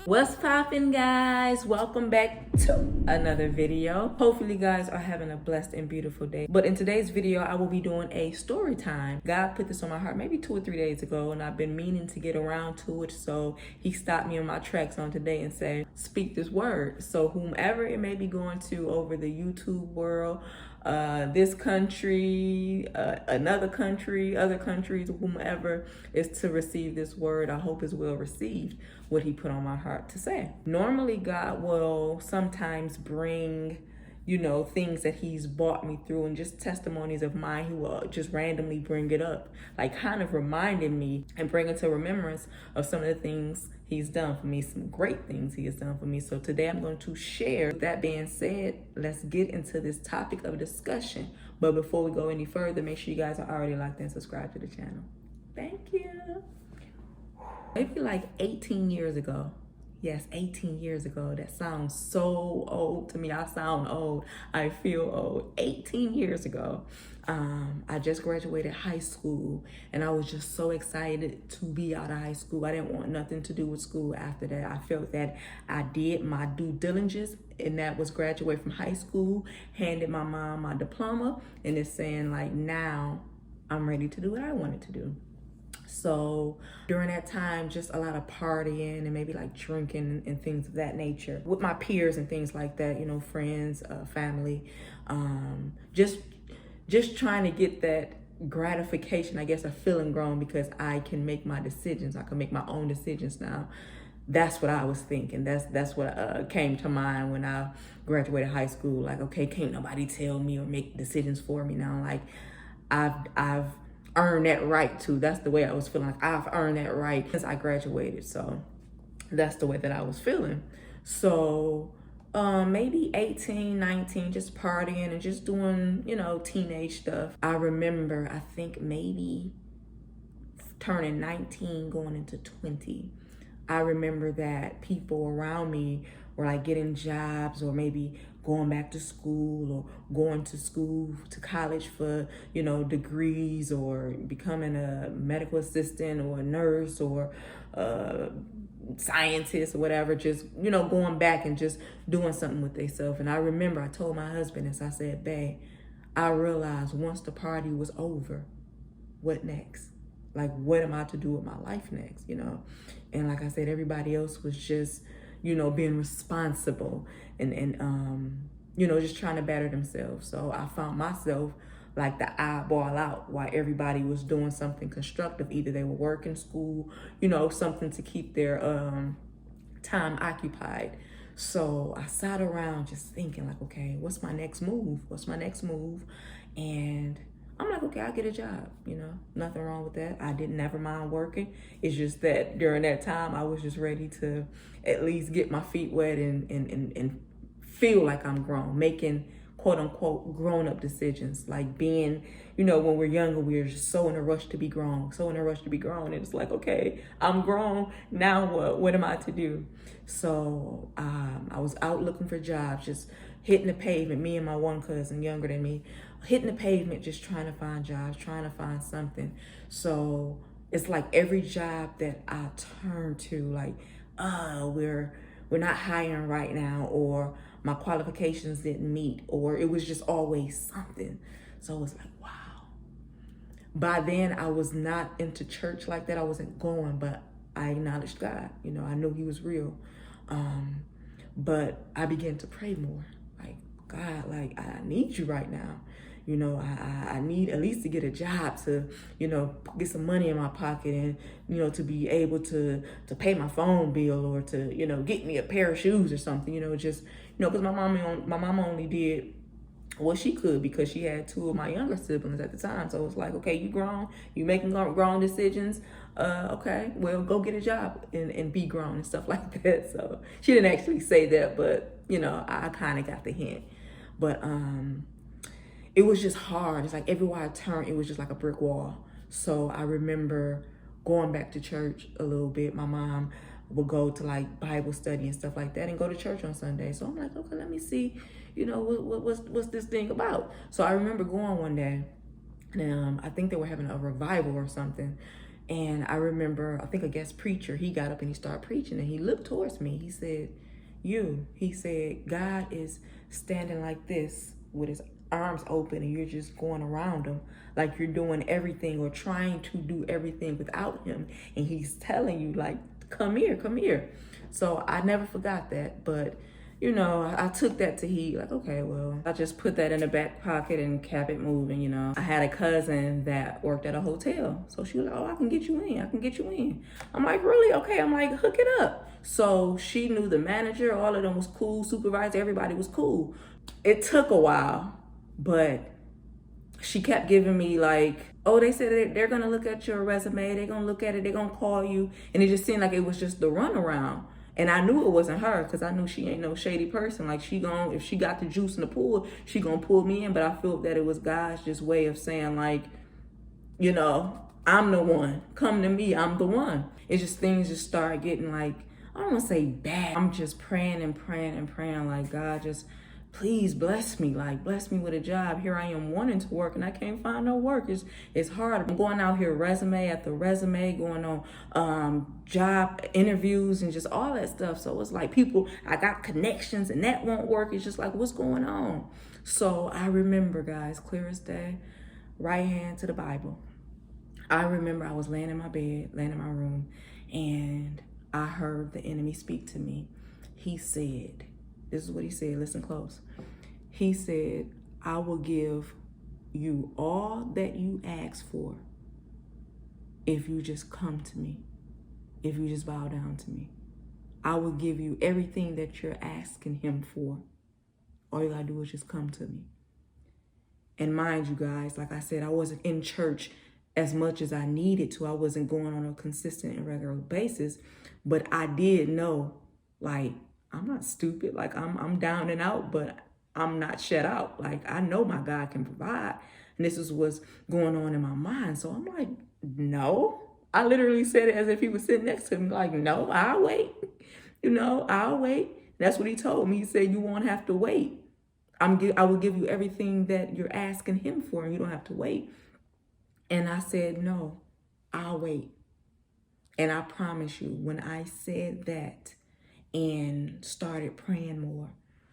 What's poppin', guys? Welcome back to another video. Hopefully you guys are having a blessed and beautiful day. But in today's video, I will be doing a story time. God put this on my heart maybe 2 or 3 days ago, and I've been meaning to get around to it. So he stopped me in my tracks on today and said, speak this word. So whomever it may be going to over the YouTube world, this country, another country, other countries, whomever is to receive this word, I hope is well received what he put on my heart to say. Normally God will sometimes bring, things that he's brought me through and just testimonies of mine. He will just randomly bring it up, like kind of reminding me and bring it to remembrance of some of the things he's done for me, some great things he has done for me. So today I'm going to share. With that being said, let's get into this topic of discussion. But before we go any further, make sure you guys are already locked in, subscribe to the channel. Thank you. Maybe like 18 years ago. Yes, 18 years ago. That sounds so old to me. I sound old. I feel old. 18 years ago, I just graduated high school, and I was just so excited to be out of high school. I didn't want nothing to do with school after that. I felt that I did my due diligence, and that was graduate from high school, handed my mom my diploma, and it's saying like, now I'm ready to do what I wanted to do. So during that time, just a lot of partying and maybe like drinking and things of that nature with my peers and things like that, friends, family, just trying to get that gratification, I guess, of feeling grown because I can make my decisions. I can make my own decisions now. That's what I was thinking. That's what came to mind when I graduated high school. Like, okay, can't nobody tell me or make decisions for me now. Like, I've earned that right too. That's the way I was feeling. Like, I've earned that right since I graduated. So that's the way that I was feeling. So maybe 18, 19, just partying and just doing, teenage stuff. I remember, I think maybe turning 19, going into 20. I remember that people around me were like getting jobs or maybe going back to school or going to school to college for, degrees or becoming a medical assistant or a nurse or scientist or whatever, just, going back and just doing something with themselves. And I remember I told my husband this, I said, babe, I realized once the party was over, what next? Like, what am I to do with my life next, And like I said, everybody else was just, being responsible and just trying to better themselves. So I found myself like the eyeball out while everybody was doing something constructive. Either they were working, school, something to keep their time occupied. So I sat around just thinking like, okay, what's my next move? What's my next move? And I'm like, okay, I'll get a job, nothing wrong with that. I didn't never mind working. It's just that during that time, I was just ready to at least get my feet wet and feel like I'm grown, making quote unquote grown up decisions. Like being, when we're younger, we're just so in a rush to be grown, And it's like, okay, I'm grown. Now what? What am I to do? So I was out looking for jobs, just hitting the pavement, me and my one cousin younger than me, hitting the pavement, just trying to find jobs, trying to find something. So it's like every job that I turn to, like, we're not hiring right now, or my qualifications didn't meet, or it was just always something. So it was like, wow. By then I was not into church like that. I wasn't going, but I acknowledged God. I knew he was real. But I began to pray more. Like, God, like, I need you right now. I need at least to get a job to, get some money in my pocket and, to be able to pay my phone bill or to, get me a pair of shoes or something, just, because my mom only did what she could because she had 2 of my younger siblings at the time. So it was like, okay, you grown, you making grown decisions. Okay, well, go get a job and be grown and stuff like that. So she didn't actually say that, but, I kind of got the hint. But, it was just hard. It's like everywhere I turned, it was just like a brick wall. So I remember going back to church a little bit. My mom would go to like Bible study and stuff like that and go to church on Sunday. So I'm like, okay, let me see, what's this thing about? So I remember going one day and I think they were having a revival or something. And I remember, I think a guest preacher, he got up and he started preaching and he looked towards me. He said, he said, God is standing like this with his arms open and you're just going around him like you're doing everything or trying to do everything without him. And he's telling you like, come here, come here. So I never forgot that. But you know, I took that to heat, like, okay, well, I just put that in the back pocket and kept it moving, you know. I had a cousin that worked at a hotel. So she was like, oh, I can get you in. I can get you in. I'm like, really? Okay. I'm like, hook it up. So she knew the manager. All of them was cool. Supervisor, everybody was cool. It took a while, but she kept giving me like, oh, they said they're going to look at your resume. They're going to look at it. They're going to call you. And it just seemed like it was just the runaround. And I knew it wasn't her because I knew she ain't no shady person. Like if she got the juice in the pool, she gonna pull me in. But I felt that it was God's just way of saying like, you know, I'm the one. Come to me, I'm the one. It's just things just start getting like, I don't want to say bad. I'm just praying and praying and praying like, God, just please bless me. Like, bless me with a job. Here I am wanting to work and I can't find no work. It's hard. I'm going out here resume after resume, going on job interviews and just all that stuff. So it's like people, I got connections and that won't work. It's just like, what's going on? So I remember, guys, clear as day, right hand to the Bible. I remember I was laying in my bed, laying in my room, and I heard the enemy speak to me. He said, this is what he said, listen close. He said, I will give you all that you ask for if you just come to me, if you just bow down to me. I will give you everything that you're asking him for. All you gotta do is just come to me. And mind you guys, like I said, I wasn't in church as much as I needed to. I wasn't going on a consistent and regular basis, but I did know, like, I'm not stupid. Like I'm down and out, but I'm not shut out. Like I know my God can provide. And this is what's going on in my mind. So I'm like, no. I literally said it as if he was sitting next to me. Like, no, I'll wait. You know, I'll wait. That's what he told me. He said, you won't have to wait. I will give you everything that you're asking him for, and you don't have to wait. And I said, no, I'll wait. And I promise you, when I said that and started praying more,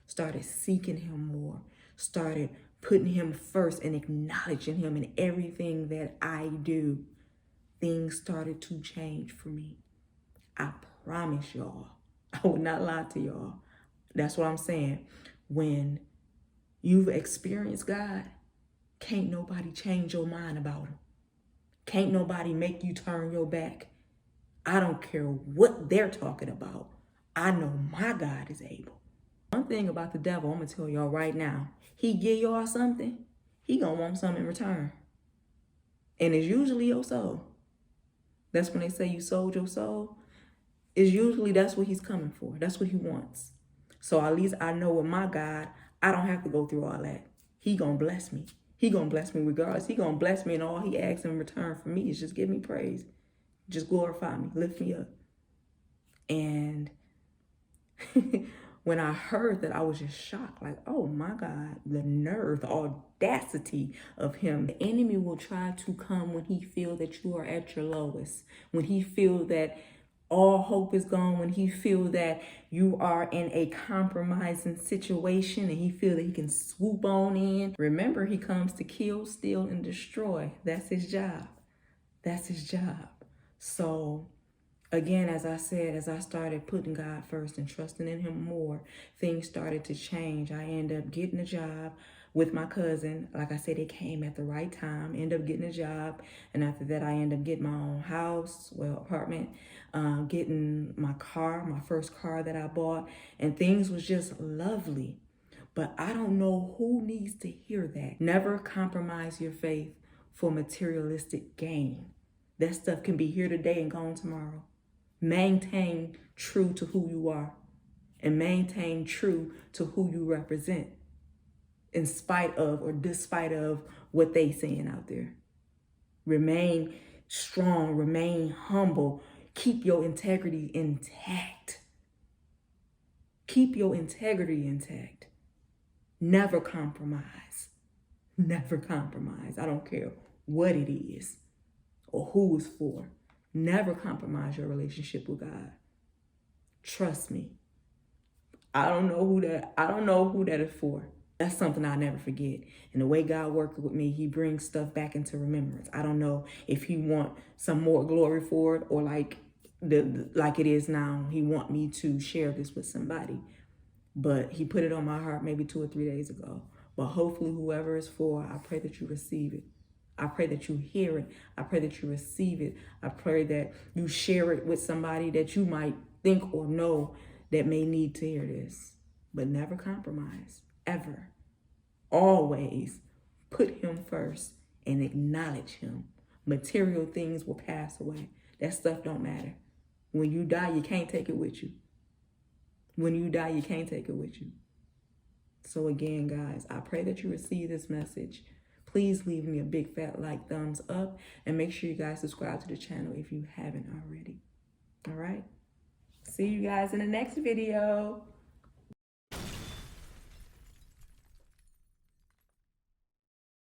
started seeking him more, started putting him first and acknowledging him in everything that I do, things started to change for me. I promise y'all. I would not lie to y'all. That's what I'm saying. When you've experienced God, can't nobody change your mind about him. Can't nobody make you turn your back. I don't care what they're talking about. I know my God is able. One thing about the devil, I'm going to tell y'all right now. He give y'all something, he going to want something in return. And it's usually your soul. That's when they say you sold your soul. It's usually that's what he's coming for. That's what he wants. So at least I know with my God, I don't have to go through all that. He going to bless me. He going to bless me regardless. He going to bless me, and all he asks in return for me is just give me praise. Just glorify me, lift me up. And when I heard that, I was just shocked. Like, oh my God, the nerve, the audacity of him. The enemy will try to come when he feel that you are at your lowest, when he feel that all hope is gone, when he feel that you are in a compromising situation and he feel that he can swoop on in. Remember, he comes to kill, steal, and destroy. That's his job. That's his job. So again, as I said, as I started putting God first and trusting in him more, things started to change. I ended up getting a job with my cousin. Like I said, it came at the right time. Ended up getting a job. And after that, I ended up getting my own house, apartment, getting my car, my first car that I bought. And things was just lovely. But I don't know who needs to hear that. Never compromise your faith for materialistic gain. That stuff can be here today and gone tomorrow. Maintain true to who you are and maintain true to who you represent in spite of or despite of what they saying out there. Remain strong, remain humble. Keep your integrity intact. Keep your integrity intact. Never compromise. Never compromise. I don't care what it is or who it's for. Never compromise your relationship with God. Trust me. I don't know who that is for. That's something I'll never forget. And the way God worked with me, he brings stuff back into remembrance. I don't know if he want some more glory for it, or like it is now, he want me to share this with somebody. But he put it on my heart maybe 2 or 3 days ago. But hopefully whoever it's for, I pray that you receive it. I pray that you hear it. I pray that you receive it. I pray that you share it with somebody that you might think or know that may need to hear this. But never compromise, ever. Always put him first and acknowledge him. Material things will pass away. That stuff don't matter. When you die, you can't take it with you. When you die, you can't take it with you. So again, guys, I pray that you receive this message. Please leave me a big fat like, thumbs up, and make sure you guys subscribe to the channel if you haven't already. All right? See you guys in the next video.